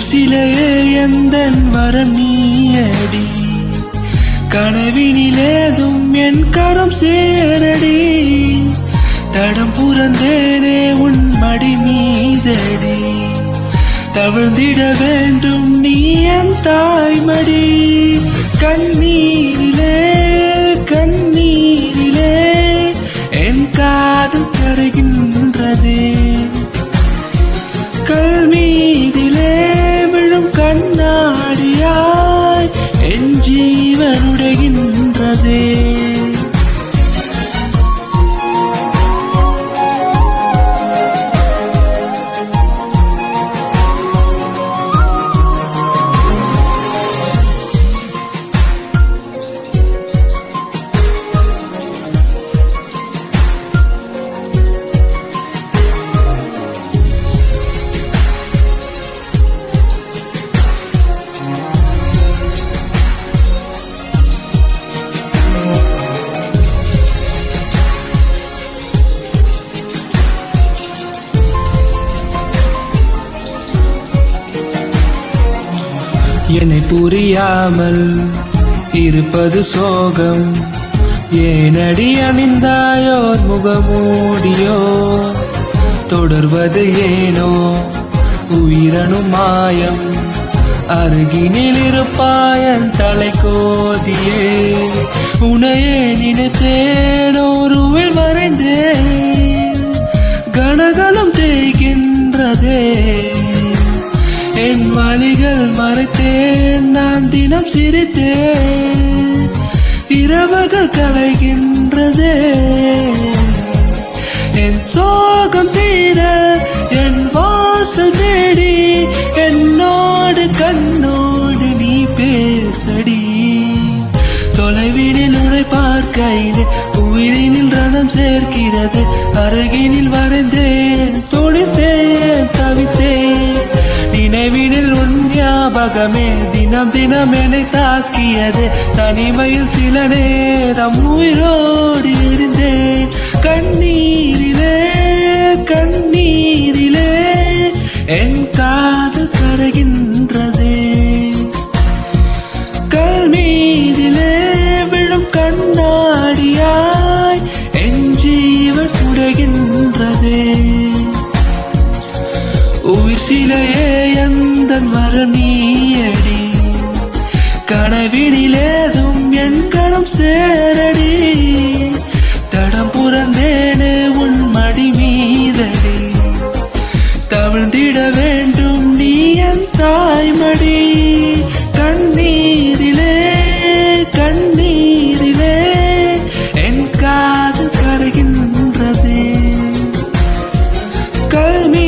சிலையே எந்தன் வரம் நீயடி, கனவினிலேதும் என் கரம் சேரடி, தடம் புறந்தேனே உன் மடி மீதடி, தவிழ்ந்திட வேண்டும் நீ என் தாய்மடி. கண்ணீரிலே கண்ணீரிலே என் காதல் கரைகின்றதே, கல் மீதிலே விழும் கண்ணாடியாய் என் ஜீவன் உடைகின்றதே. என்னை புரியாமல் இருப்பது சோகம், ஏனடி அணிந்தாயோர் முகமூடியோ, தொடர்வது ஏனோ உயிரணும் மாயம், அருகினில் இருப்பாயன் தலை கோதியே, உனையே நினைத்தேனோருவில் மறைந்தேன், கனகளும் தேய்கின்றதே, என் வழிகள் மறைத்தேன், நான் தினம் சிரித்தேன், இரவுகள் கலைகின்றதே, என் சோகம் தீர என் வாசல் தேடி, என்னோடு கண்ணோடு நீ பேசடி, தொலைவினில் உன்னை பார்க்கையிலே உயிரினில் ரணம் சேர்க்கிறது, அருகினில் வரைந்தேன் தொழித்தேன் தவித்தேன், நினைவினில் உன் ஞாபகமே தினம் தினம் என்னை தாக்கியது, தனிமையில் சில நேரம் உயிரோடு இருந்தேன், கண்ணீரிலே கண்ணீரிலே என் காதல் கரைகின்றதே, கல் மீதிலே விழும் கண்ணாடியாய் என் ஜீவன் உடைகின்றதே. உயிர் சிலையே எந்தன் வரம் நீயடி, கனவினிலேதும் என் கரம் சேரடி, தடம் புறந்தேனே உன் மடி மீதடி, தவிழ்ந்திட வேண்டும் நீ என் தாய்மடி. கண்ணீரிலே கண்ணீரிலே என் காதல் கரைகின்றதே, கல் மீ